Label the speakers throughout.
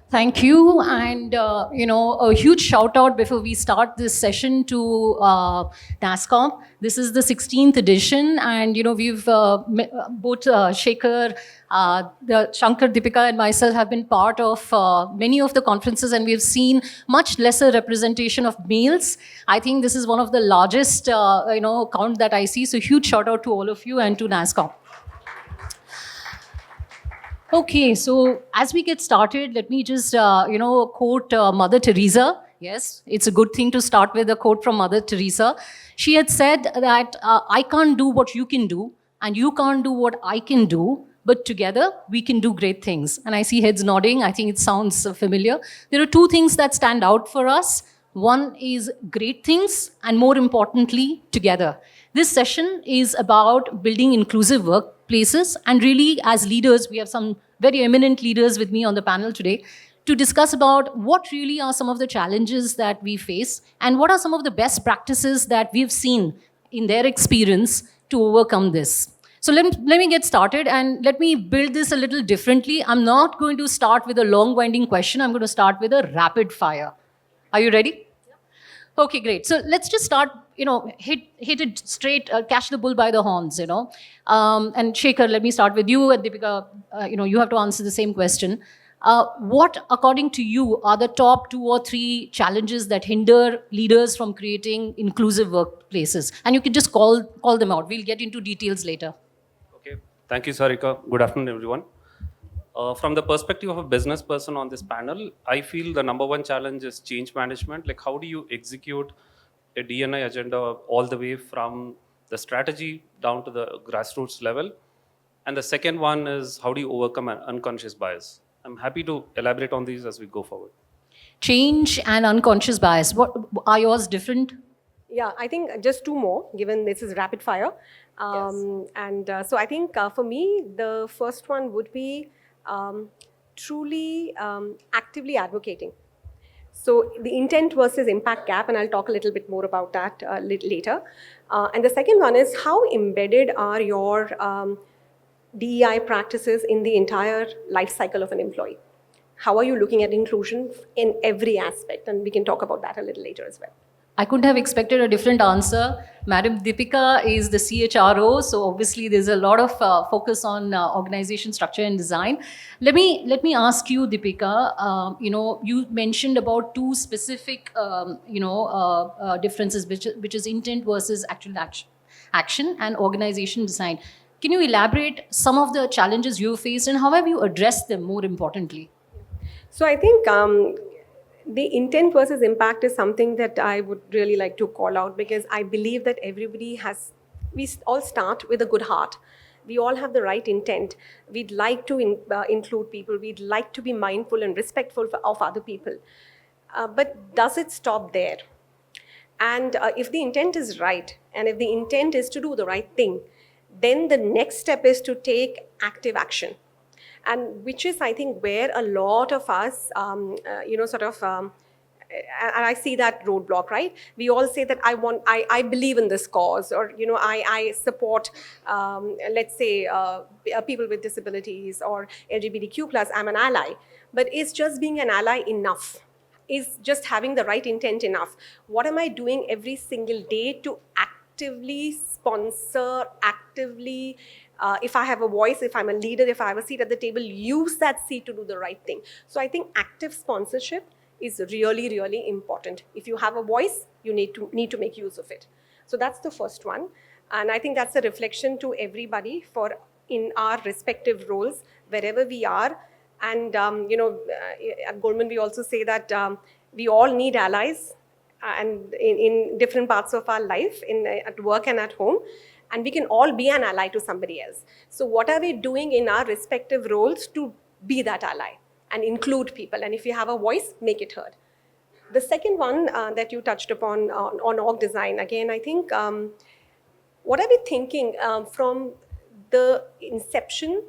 Speaker 1: Thank you. And, a huge shout out before we start this session to nasscom. This is the 16th edition. And, we've both Shankar, Shankar, Deepika, and myself have been part of many of the conferences, and we've seen much lesser representation of males. I think this is one of the largest, count that I see. So, huge shout out to all of you and to nasscom. Okay, so as we get started, let me just, quote Mother Teresa. Yes, it's a good thing to start with a quote from Mother Teresa. She had said that I can't do what you can do, and you can't do what I can do, but together we can do great things. And I see heads nodding. I think it sounds familiar. There are two things that stand out for us. One is great things, and more importantly, together. This session is about building inclusive workplaces, and really, as leaders, we have some very eminent leaders with me on the panel today to discuss about what really are some of the challenges that we face and what are some of the best practices that we've seen in their experience to overcome this. So let me get started, and let me build this a little differently. I'm not going to start with a long winding question. I'm going to start with a rapid fire. Are you ready? Okay, great. So let's just start, hit it straight, catch the bull by the horns, And Shankar, let me start with you, and Deepika, you have to answer the same question. What, according to you, are the top 2 or 3 challenges that hinder leaders from creating inclusive workplaces? And you can just call them out. We'll get into details later.
Speaker 2: Okay. Thank you, Sarika. Good afternoon, everyone. From the perspective of a business person on this panel, I feel the number one challenge is change management. Like, how do you execute a D&I agenda all the way from the strategy down to the grassroots level? And the second one is, how do you overcome an unconscious bias? I'm happy to elaborate on these as we go forward.
Speaker 1: Change and unconscious bias. What are yours different?
Speaker 3: Yeah, I think just 2 more, given this is rapid fire.
Speaker 1: Yes.
Speaker 3: And so I think for me, the first one would be truly actively advocating. So the intent versus impact gap, and I'll talk a little bit more about that later. And the second one is, how embedded are your DEI practices in the entire life cycle of an employee? How are you looking at inclusion in every aspect? And we can talk about that a little later as well.
Speaker 1: I couldn't have expected a different answer. Madam Deepika is the CHRO, so obviously there's a lot of focus on organization structure and design. Let me ask you, Deepika. You mentioned about 2 specific, differences, which is intent versus actual action and organization design. Can you elaborate some of the challenges you faced and how have you addressed them? More importantly.
Speaker 3: So I think the intent versus impact is something that I would really like to call out, because I believe that we all start with a good heart. We all have the right intent. We'd like to include people. We'd like to be mindful and respectful of other people. But does it stop there? And if the intent is right, and if the intent is to do the right thing, then the next step is to take active action. And which is, I think, where a lot of us, and I see that roadblock, right? We all say that I believe in this cause, or, I support, let's say, people with disabilities or LGBTQ+, I'm an ally. But is just being an ally enough? Is just having the right intent enough? What am I doing every single day to actively sponsor, actively, if I have a voice, if I'm a leader, if I have a seat at the table, use that seat to do the right thing? So I think active sponsorship is really, really important. If you have a voice, you need to make use of it. So that's the first one. And I think that's a reflection to everybody in our respective roles, wherever we are. And, at Goldman, we also say that we all need allies and in different parts of our life, at work and at home. And we can all be an ally to somebody else. So what are we doing in our respective roles to be that ally and include people? And if you have a voice, make it heard. The second one that you touched upon on org design, again, I think, what are we thinking from the inception,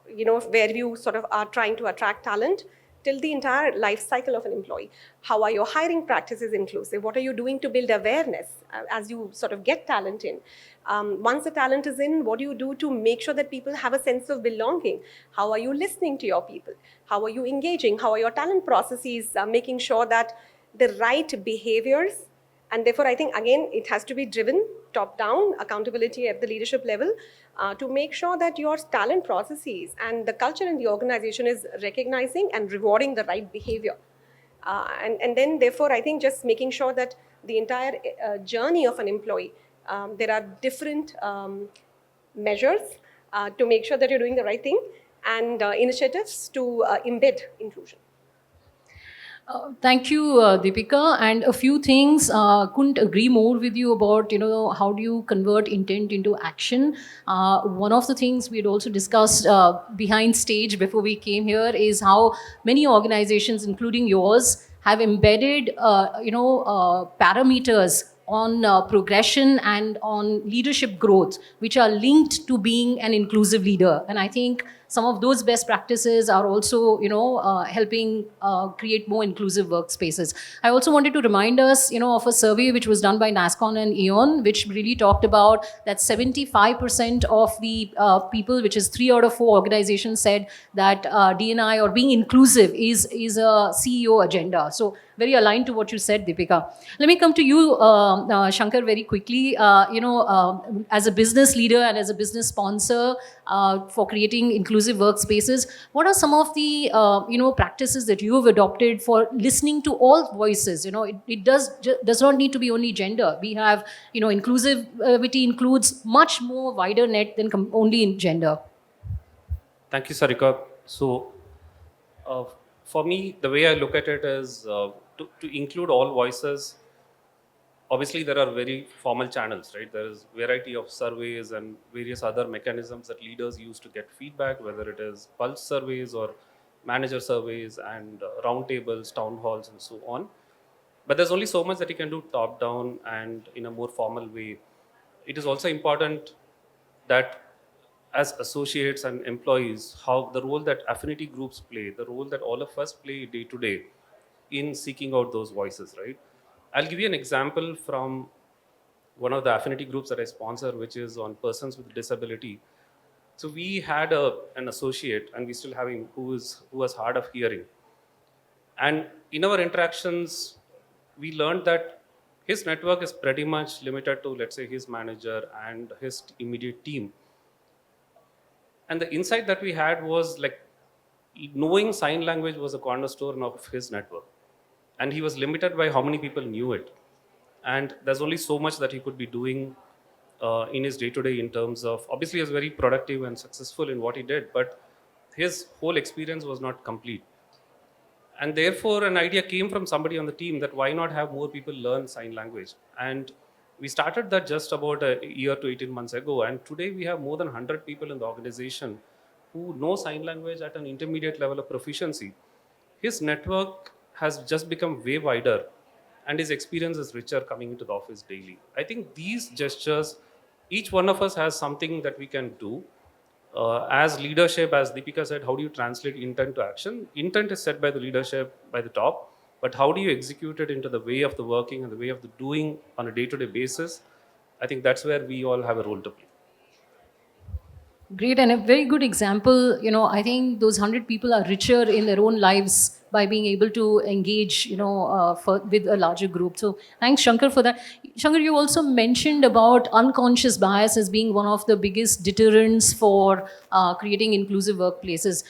Speaker 3: where you sort of are trying to attract talent, till the entire life cycle of an employee. How are your hiring practices inclusive? What are you doing to build awareness as you sort of get talent in? Once the talent is in, what do you do to make sure that people have a sense of belonging? How are you listening to your people? How are you engaging? How are your talent processes making sure that the right behaviors, and therefore I think again it has to be driven top down, accountability at the leadership level, to make sure that your talent processes and the culture in the organization is recognizing and rewarding the right behavior. And then therefore I think just making sure that the entire journey of an employee, there are different measures to make sure that you're doing the right thing, and initiatives to embed inclusion.
Speaker 1: Thank you, Deepika. And a few things, couldn't agree more with you about, how do you convert intent into action. One of the things we'd also discussed behind stage before we came here is how many organizations, including yours, have embedded, parameters on progression and on leadership growth, which are linked to being an inclusive leader. And I think some of those best practices are also, helping create more inclusive workspaces. I also wanted to remind us, of a survey which was done by nasscom and Aon, which really talked about that 75% of the people, which is 3 out of 4 organizations, said that D&I or being inclusive is a CEO agenda. So very aligned to what you said, Deepika. Let me come to you, Shankar, very quickly. As a business leader and as a business sponsor for creating inclusive workspaces, what are some of the practices that you have adopted for listening to all voices? It does not need to be only gender. We have, inclusivity includes much more wider net than only in gender.
Speaker 2: Thank you, Sarika. So, for me, the way I look at it is to include all voices. Obviously, there are very formal channels, right? There is variety of surveys and various other mechanisms that leaders use to get feedback, whether it is pulse surveys or manager surveys and roundtables, town halls, and so on. But there's only so much that you can do top down and in a more formal way. It is also important that as associates and employees, how the role that affinity groups play, the role that all of us play day to day in seeking out those voices, right? I'll give you an example from one of the affinity groups that I sponsor, which is on persons with disability. So we had an associate, and we still have him, who was hard of hearing. And in our interactions, we learned that his network is pretty much limited to, let's say, his manager and his immediate team. And the insight that we had was like knowing sign language was a cornerstone of his network. And he was limited by how many people knew it. And there's only so much that he could be doing in his day-to-day in terms of, obviously he was very productive and successful in what he did, but his whole experience was not complete. And therefore, an idea came from somebody on the team that why not have more people learn sign language? And we started that just about a year to 18 months ago. And today we have more than 100 people in the organization who know sign language at an intermediate level of proficiency. His network has just become way wider and his experience is richer coming into the office daily. I think these gestures, each one of us has something that we can do. As leadership, as Deepika said, how do you translate intent to action? Intent is set by the leadership, by the top, but how do you execute it into the way of the working and the way of the doing on a day-to-day basis? I think that's where we all have a role to play.
Speaker 1: Great, and a very good example. I think those 100 people are richer in their own lives by being able to engage, with a larger group. So thanks, Shankar, for that. Shankar, you also mentioned about unconscious bias as being one of the biggest deterrents for creating inclusive workplaces.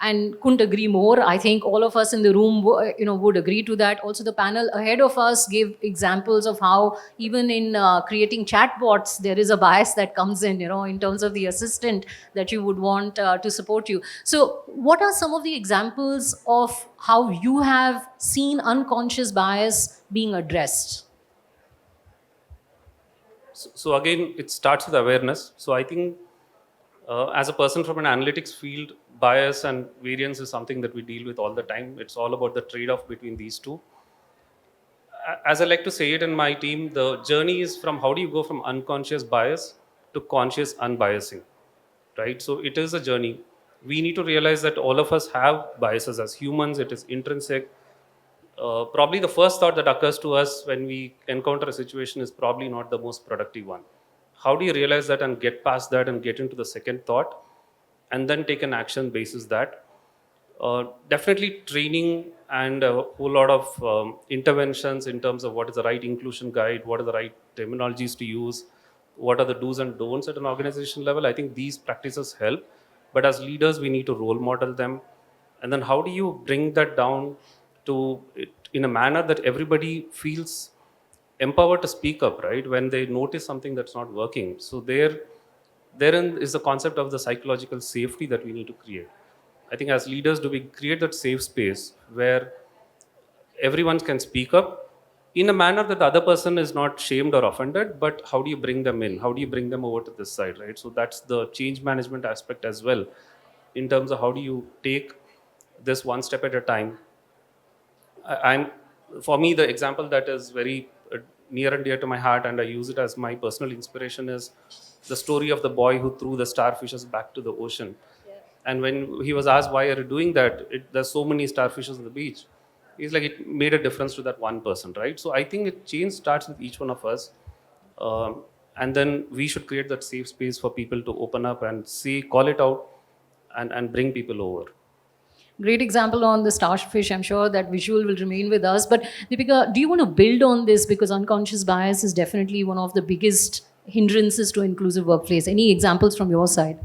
Speaker 1: And couldn't agree more. I think all of us in the room, would agree to that. Also, the panel ahead of us gave examples of how even in creating chatbots, there is a bias that comes in terms of the assistant that you would want to support you. So what are some of the examples of how you have seen unconscious bias being addressed?
Speaker 2: So again, it starts with awareness. So I think as a person from an analytics field, bias and variance is something that we deal with all the time. It's all about the trade-off between these two. As I like to say it in my team, the journey is from how do you go from unconscious bias to conscious unbiasing, right? So it is a journey. we need to realize that all of us have biases as humans. It is intrinsic. Probably the first thought that occurs to us when we encounter a situation is probably not the most productive one. How do you realize that and get past that and get into the second thought and then take an action basis that? Definitely training and a whole lot of interventions in terms of what is the right inclusion guide, what are the right terminologies to use, what are the do's and don'ts at an organization level. I think these practices help, but as leaders we need to role model them. And then how do you bring that down to it in a manner that everybody feels empowered to speak up, right, when they notice something that's not working? So therein is the concept of the psychological safety that we need to create. I think as leaders, do we create that safe space where everyone can speak up in a manner that the other person is not shamed or offended, but how do you bring them in? How do you bring them over to this side, right? So that's the change management aspect as well, in terms of how do you take this one step at a time. I'm, for me, the example that is very near and dear to my heart, and I use it as my personal inspiration, is the story of the boy who threw the starfishes back to the ocean. And when he was asked, why are you doing that? There's so many starfishes on the beach. He's like, it made a difference to that one person, right? So I think change starts with each one of us. And then we should create that safe space for people to open up and see, call it out, and bring people over.
Speaker 1: Great example on the starfish. I'm sure that visual will remain with us. But Deepika, do you want to build on this? Because unconscious bias is definitely one of the biggest hindrances to inclusive workplace. Any examples from your side?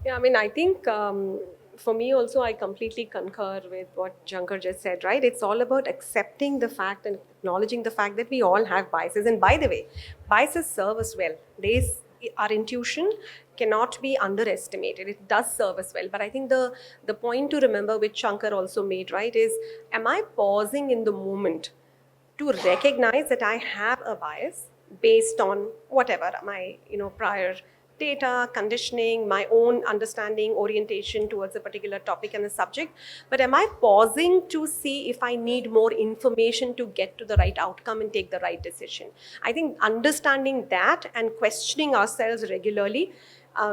Speaker 3: Yeah, I mean, I think for me also, I completely concur with what Shankar just said, right? It's all about accepting the fact and acknowledging the fact that we all have biases. And by the way, biases serve us well. Our intuition cannot be underestimated. It does serve us well. But I think the point to remember, which Shankar also made, right, is, am I pausing in the moment to recognize that I have a bias based on whatever my prior data, conditioning, my own understanding, orientation towards a particular topic and a subject, but am I pausing to see if I need more information to get to the right outcome and take the right decision? I think understanding that and questioning ourselves regularly.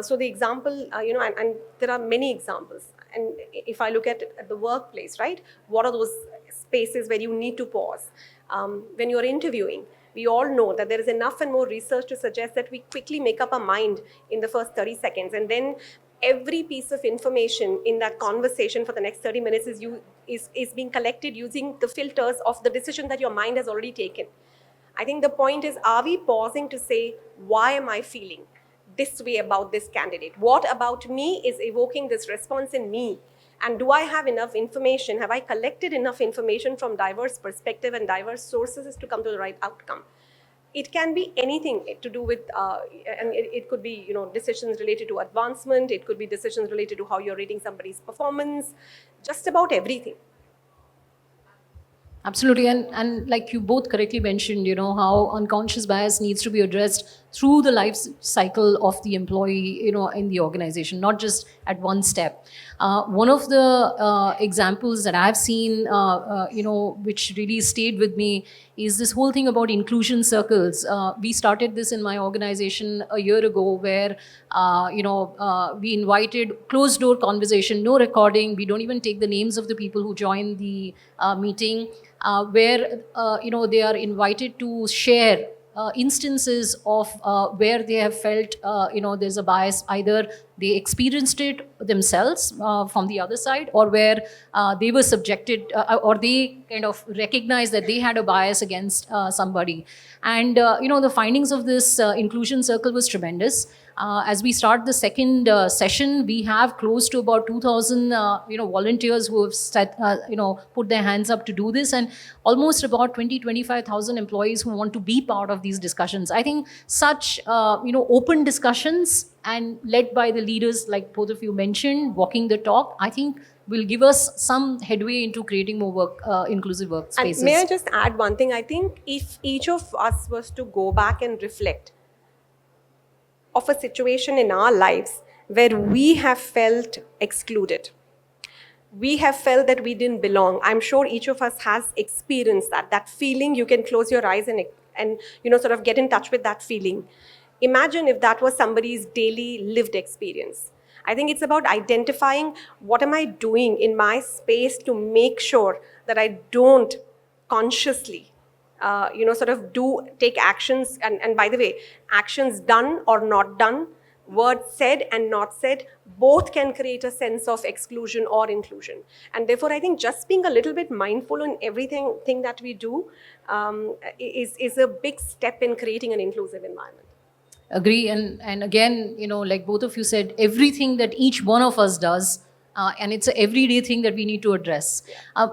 Speaker 3: So the example, and there are many examples. And if I look at the workplace, right, what are those spaces where you need to pause? When you're interviewing, we all know that there is enough and more research to suggest that we quickly make up our mind in the first 30 seconds. And then every piece of information in that conversation for the next 30 minutes is being collected using the filters of the decision that your mind has already taken. I think the point is, are we pausing to say, why am I feeling this way about this candidate? What about me is evoking this response in me? And do I have enough information? Have I collected enough information from diverse perspective and diverse sources to come to the right outcome? It can be anything to do with, and it could be, decisions related to advancement. It could be decisions related to how you're rating somebody's performance, just about everything.
Speaker 1: Absolutely. And like you both correctly mentioned, how unconscious bias needs to be addressed through the life cycle of the employee, in the organization, not just at one step. One of the examples that I've seen, which really stayed with me is this whole thing about inclusion circles. We started this in my organization a year ago where, we invited closed door conversation, no recording. We don't even take the names of the people who joined the meeting, where, they are invited to share instances of where they have felt, there's a bias. Either they experienced it themselves from the other side, or where they were subjected, or they kind of recognized that they had a bias against somebody. And, the findings of this inclusion circle was tremendous. As we start the second session, we have close to about 2,000, volunteers who have put their hands up to do this, and almost about 25,000 employees who want to be part of these discussions. I think such, open discussions and led by the leaders, like both of you mentioned, walking the talk, I think will give us some headway into creating more inclusive workspaces.
Speaker 3: And may I just add one thing? I think if each of us was to go back and reflect of a situation in our lives where we have felt excluded, we have felt that we didn't belong. I'm sure each of us has experienced that feeling. You can close your eyes and sort of get in touch with that feeling. Imagine if that was somebody's daily lived experience. I think it's about identifying what am I doing in my space to make sure that I don't consciously sort of take actions. And by the way, actions done or not done, words said and not said, both can create a sense of exclusion or inclusion. And therefore, I think just being a little bit mindful in everything that we do is a big step in creating an inclusive environment.
Speaker 1: Agree. And again, like both of you said, everything that each one of us does, and it's an everyday thing that we need to address.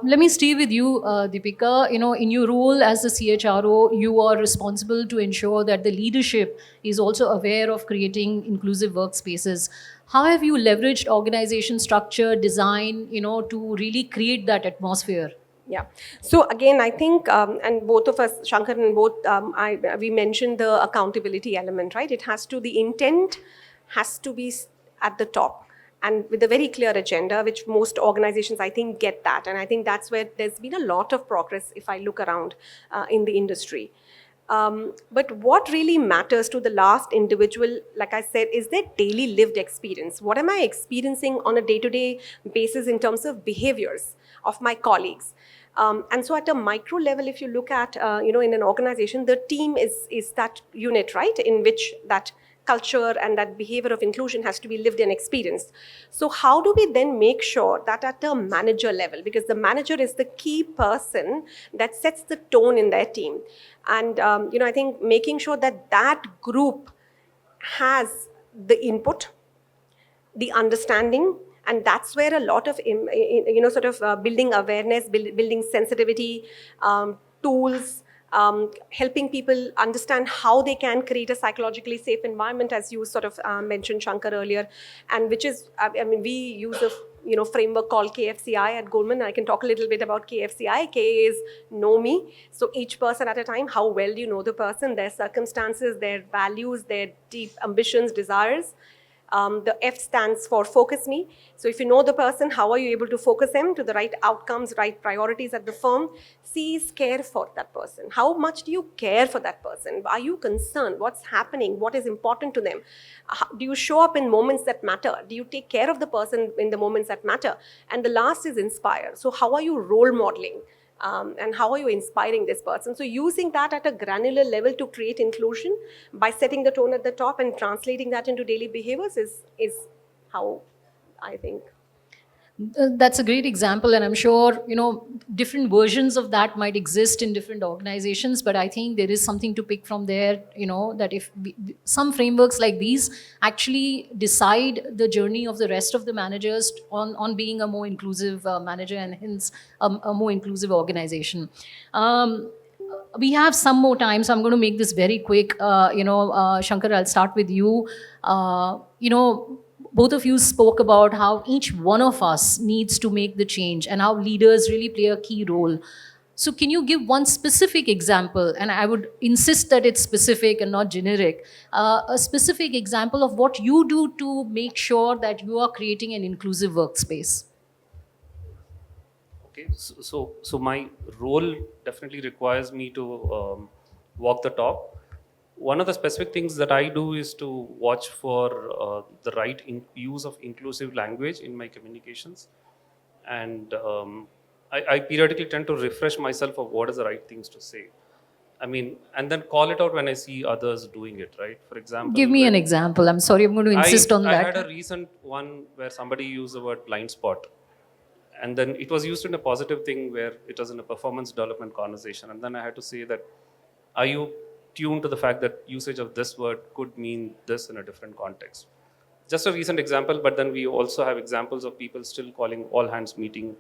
Speaker 1: Let me stay with you, Deepika. In your role as the CHRO, you are responsible to ensure that the leadership is also aware of creating inclusive workspaces. How have you leveraged organization structure, design, to really create that atmosphere?
Speaker 3: Yeah. So again, I think, and both of us, Shankar and both, we mentioned the accountability element, right? The intent has to be at the top and with a very clear agenda, which most organizations, I think, get that. And I think that's where there's been a lot of progress if I look around in the industry. But what really matters to the last individual, like I said, is their daily lived experience. What am I experiencing on a day-to-day basis in terms of behaviors of my colleagues? And so at a micro level, if you look at, in an organization, the team is that unit, right, in which that culture and that behavior of inclusion has to be lived and experienced. So how do we then make sure that at a manager level, because the manager is the key person that sets the tone in their team. And, I think making sure that that group has the input, the understanding, and that's where a lot of building awareness, building sensitivity, tools, helping people understand how they can create a psychologically safe environment, as you sort of mentioned, Shankar, earlier, and which is, we use a framework called KFCI at Goldman. I can talk a little bit about KFCI. K is know me. So each person at a time, how well do you know the person, their circumstances, their values, their deep ambitions, desires. The F stands for focus me. So if you know the person, how are you able to focus them to the right outcomes, right priorities at the firm? C is care for that person. How much do you care for that person? Are you concerned? What's happening? What is important to them? Do you show up in moments that matter? Do you take care of the person in the moments that matter? And the last is inspire. So how are you role modeling? And how are you inspiring this person? So using that at a granular level to create inclusion by setting the tone at the top and translating that into daily behaviors is how I think.
Speaker 1: That's a great example, and I'm sure different versions of that might exist in different organizations, but I think there is something to pick from there, that if some frameworks like these actually decide the journey of the rest of the managers on being a more inclusive manager, and hence a more inclusive organization. We have some more time, so I'm going to make this very quick. Shankar, I'll start with you. Both of you spoke about how each one of us needs to make the change and how leaders really play a key role. So can you give one specific example, and I would insist that it's specific and not generic, a specific example of what you do to make sure that you are creating an inclusive workspace?
Speaker 2: Okay, so my role definitely requires me to walk the talk. One of the specific things that I do is to watch for the right use of inclusive language in my communications. And I periodically tend to refresh myself of what is the right things to say. And then call it out when I see others doing it, right? For example,
Speaker 1: give me an example. I'm sorry, I'm going to insist on that.
Speaker 2: I had a recent one where somebody used the word blind spot. And then it was used in a positive thing where it was in a performance development conversation. And then I had to say that, are you tuned to the fact that usage of this word could mean this in a different context? Just a recent example, but then we also have examples of people still calling all hands meeting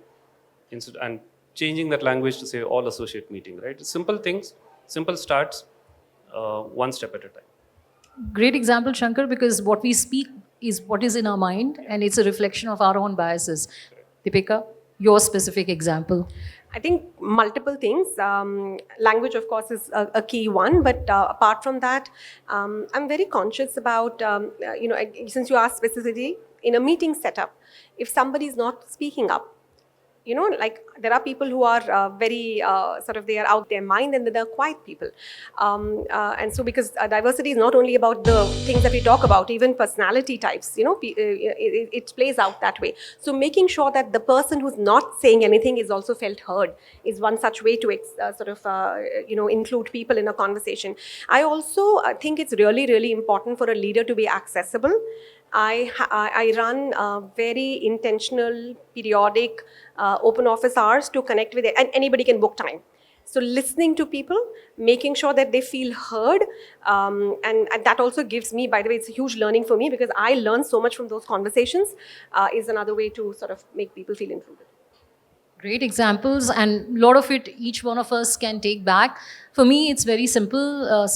Speaker 2: and changing that language to say all associate meeting, right? Simple things, simple starts, one step at a time.
Speaker 1: Great example, Shankar, because what we speak is what is in our mind, and it's a reflection of our own biases. Deepika, your specific example.
Speaker 3: I think multiple things. Language, of course, is a key one. But apart from that, I'm very conscious about, since you asked specifically, in a meeting setup, if somebody is not speaking up, like there are people who are very they are out their mind, and then there are quiet people. And so because diversity is not only about the things that we talk about, even personality types, it plays out that way. So making sure that the person who's not saying anything is also felt heard is one such way to include people in a conversation. I also think it's really, really important for a leader to be accessible. I run very intentional, periodic open office hours to connect with it, and anybody can book time. So listening to people, making sure that they feel heard, and that also gives me, by the way, it's a huge learning for me because I learn so much from those conversations, is another way to sort of make people feel included.
Speaker 1: Great examples, and a lot of it each one of us can take back. For me, it's very simple.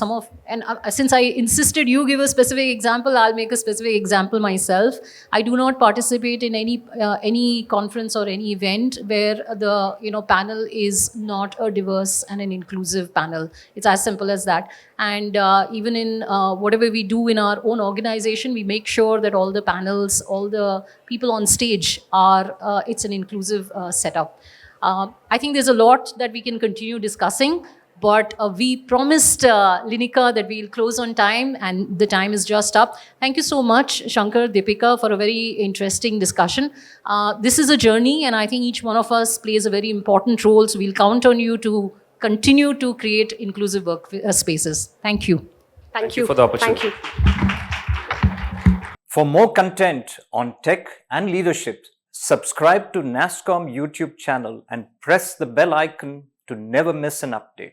Speaker 1: Since I insisted you give a specific example, I'll make a specific example myself. I do not participate in any conference or any event where the panel is not a diverse and an inclusive panel. It's as simple as that. And even in whatever we do in our own organization, we make sure that all the panels, all the people on stage are it's an inclusive setup. I think there's a lot that we can continue discussing. But we promised Linika that we'll close on time, and the time is just up. Thank you so much, Shankar, Deepika, for a very interesting discussion. This is a journey, and I think each one of us plays a very important role. So we'll count on you to continue to create inclusive work spaces. Thank you.
Speaker 3: Thank you
Speaker 2: for the opportunity.
Speaker 3: Thank you.
Speaker 4: For more content on tech and leadership, subscribe to NASScom YouTube channel and press the bell icon to never miss an update.